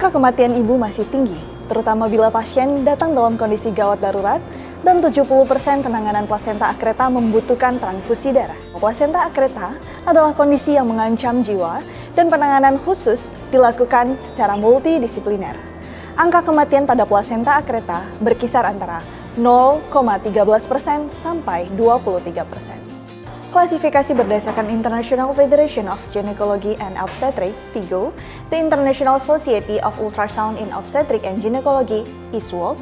Angka kematian ibu masih tinggi, terutama bila pasien datang dalam kondisi gawat darurat dan 70% penanganan plasenta akreta membutuhkan transfusi darah. Plasenta akreta adalah kondisi yang mengancam jiwa dan penanganan khusus dilakukan secara multidisipliner. Angka kematian pada plasenta akreta berkisar antara 0,13% sampai 23%. Klasifikasi berdasarkan International Federation of Gynecology and Obstetrics (FIGO), The International Society of Ultrasound in Obstetrics and Gynecology (ISWOG).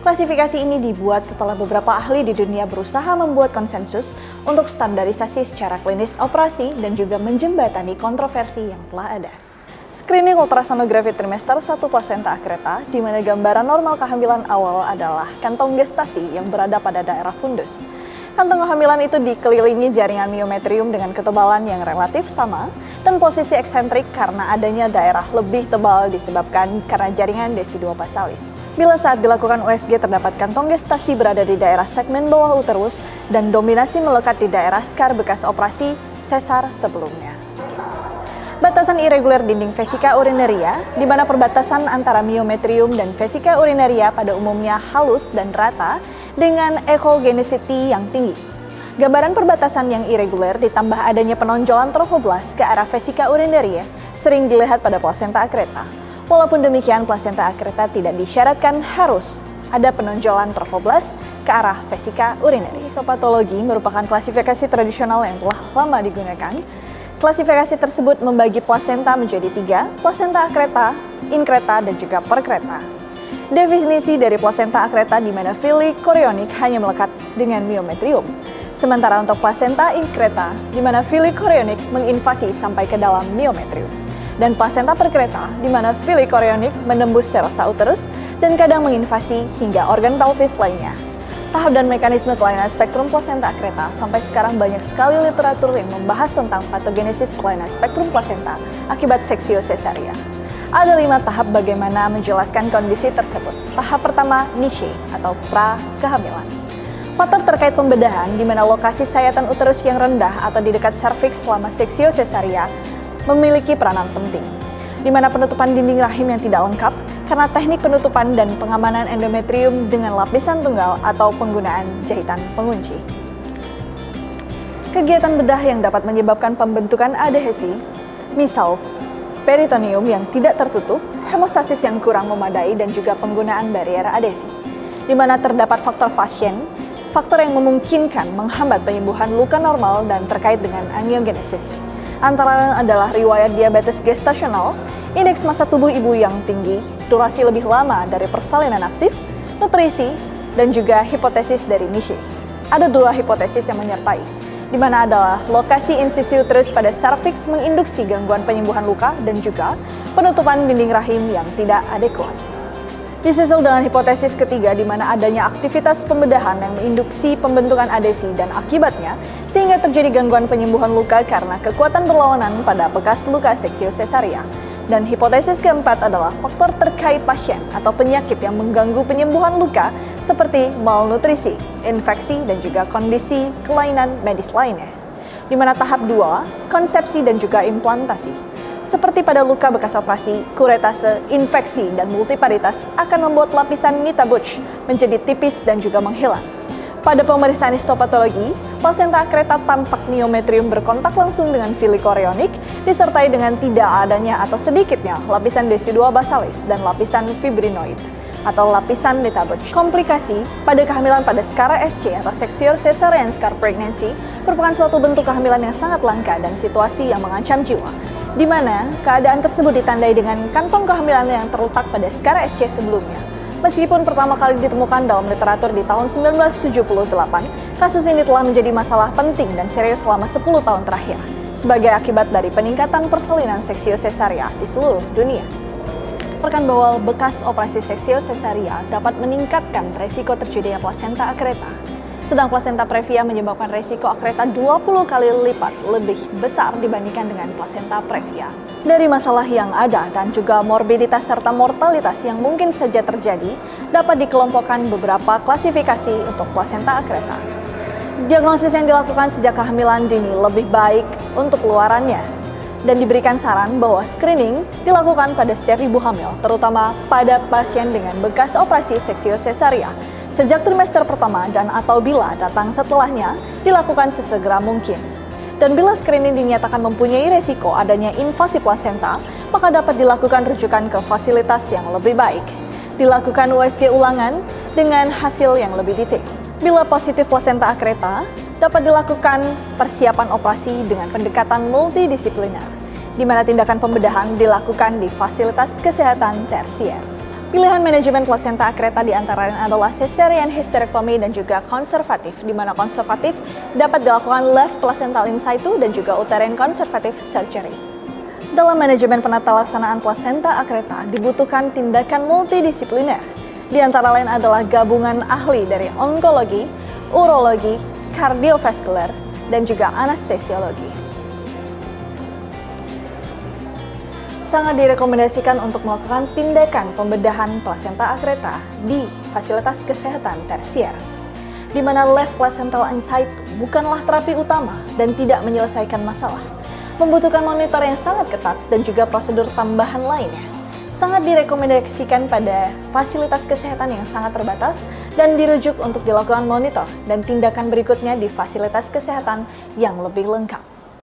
Klasifikasi ini dibuat setelah beberapa ahli di dunia berusaha membuat konsensus untuk standarisasi secara klinis operasi dan juga menjembatani kontroversi yang telah ada. Screening ultrasonografi trimester 1 plasenta akreta, di mana gambaran normal kehamilan awal adalah kantong gestasi yang berada pada daerah fundus. Kantong kehamilan itu dikelilingi jaringan miometrium dengan ketebalan yang relatif sama dan posisi eksentrik karena adanya daerah lebih tebal disebabkan karena jaringan desi2 basalis. Bila saat dilakukan USG terdapat kantong gestasi berada di daerah segmen bawah uterus dan dominasi melekat di daerah skar bekas operasi sesar sebelumnya. Batasan irregular dinding vesika urinaria, di mana perbatasan antara miometrium dan vesika urinaria pada umumnya halus dan rata dengan echogenicity yang tinggi. Gambaran perbatasan yang irregular ditambah adanya penonjolan trophoblas ke arah vesika urinaria sering dilihat pada plasenta akreta. Walaupun demikian, plasenta akreta tidak disyaratkan harus ada penonjolan trophoblas ke arah vesika urinaria. Histopatologi merupakan klasifikasi tradisional yang telah lama digunakan. Klasifikasi tersebut membagi plasenta menjadi 3, plasenta akreta, inkreta, dan juga perkreta. Definisi dari plasenta akreta di mana fili chorionik hanya melekat dengan miometrium. Sementara untuk plasenta inkreta di mana fili chorionik menginvasi sampai ke dalam miometrium. Dan plasenta perkreta di mana fili chorionik menembus serosa uterus dan kadang menginvasi hingga organ pelvis lainnya. Tahap dan mekanisme kelainan spektrum plasenta akreta, sampai sekarang banyak sekali literatur yang membahas tentang patogenesis kelainan spektrum plasenta akibat seksio cesaria. Ada 5 tahap bagaimana menjelaskan kondisi tersebut. Tahap pertama, niche atau pra-kehamilan. Faktor terkait pembedahan di mana lokasi sayatan uterus yang rendah atau di dekat serviks selama seksio cesaria memiliki peranan penting, di mana penutupan dinding rahim yang tidak lengkap karena teknik penutupan dan pengamanan endometrium dengan lapisan tunggal atau penggunaan jahitan pengunci. Kegiatan bedah yang dapat menyebabkan pembentukan adhesi, misal peritoneum yang tidak tertutup, hemostasis yang kurang memadai, dan juga penggunaan barier adhesi, di mana terdapat faktor fascien, faktor yang memungkinkan menghambat penyembuhan luka normal dan terkait dengan angiogenesis. Antara lain adalah riwayat diabetes gestasional, indeks massa tubuh ibu yang tinggi, durasi lebih lama dari persalinan aktif, nutrisi, dan juga hipotesis dari niche. Ada 2 hipotesis yang menyertai, di mana adalah lokasi insisi uterus pada serviks menginduksi gangguan penyembuhan luka dan juga penutupan dinding rahim yang tidak adekuat. Disusul dengan hipotesis ketiga di mana adanya aktivitas pembedahan yang menginduksi pembentukan adhesi dan akibatnya sehingga terjadi gangguan penyembuhan luka karena kekuatan berlawanan pada bekas luka seksio cesaria. Dan hipotesis keempat adalah faktor terkait pasien atau penyakit yang mengganggu penyembuhan luka seperti malnutrisi, infeksi, dan juga kondisi kelainan medis lainnya. Di mana tahap 2, konsepsi dan juga implantasi. Seperti pada luka bekas operasi, kuretase, infeksi, dan multiparitas akan membuat lapisan Nita Butch menjadi tipis dan juga menghilang. Pada pemeriksaan histopatologi, plasenta akreta tampak miometrium berkontak langsung dengan fili chorionik, disertai dengan tidak adanya atau sedikitnya lapisan desi2 basalis dan lapisan fibrinoid atau lapisan Nita Butch. Komplikasi pada kehamilan pada skara SC atau sexual cesarean scar pregnancy merupakan suatu bentuk kehamilan yang sangat langka dan situasi yang mengancam jiwa, di mana keadaan tersebut ditandai dengan kantong kehamilan yang terletak pada skara SC sebelumnya. Meskipun pertama kali ditemukan dalam literatur di tahun 1978, kasus ini telah menjadi masalah penting dan serius selama 10 tahun terakhir, sebagai akibat dari peningkatan persalinan seksio cesaria di seluruh dunia. Melaporkan bahwa bekas operasi seksio cesaria dapat meningkatkan resiko terjadinya plasenta akreta, sedang plasenta previa menyebabkan resiko akreta 20 kali lipat lebih besar dibandingkan dengan plasenta previa. Dari masalah yang ada dan juga morbiditas serta mortalitas yang mungkin saja terjadi, dapat dikelompokkan beberapa klasifikasi untuk plasenta akreta. Diagnosis yang dilakukan sejak kehamilan dini lebih baik untuk luarannya. dan diberikan saran bahwa screening dilakukan pada setiap ibu hamil, terutama pada pasien dengan bekas operasi seksio sesaria, sejak trimester pertama dan atau bila datang setelahnya dilakukan sesegera mungkin. Dan bila screening dinyatakan mempunyai resiko adanya invasi plasenta, maka dapat dilakukan rujukan ke fasilitas yang lebih baik. Dilakukan USG ulangan dengan hasil yang lebih detail. Bila positif plasenta akreta, dapat dilakukan persiapan operasi dengan pendekatan multidisipliner, di mana tindakan pembedahan dilakukan di fasilitas kesehatan tersier. Pilihan manajemen plasenta akreta diantara lain adalah cesarean hysterectomy dan juga konservatif, di mana konservatif dapat dilakukan left placental in situ dan juga uterine conservative surgery. Dalam manajemen penata laksanaan plasenta akreta dibutuhkan tindakan multidisipliner, di antara lain adalah gabungan ahli dari onkologi, urologi, kardiovaskular, dan juga anestesiologi. Sangat direkomendasikan untuk melakukan tindakan pembedahan plasenta akreta di fasilitas kesehatan tersier, di mana left placental in situ bukanlah terapi utama dan tidak menyelesaikan masalah, membutuhkan monitor yang sangat ketat dan juga prosedur tambahan lainnya. Sangat direkomendasikan pada fasilitas kesehatan yang sangat terbatas dan dirujuk untuk dilakukan monitor dan tindakan berikutnya di fasilitas kesehatan yang lebih lengkap.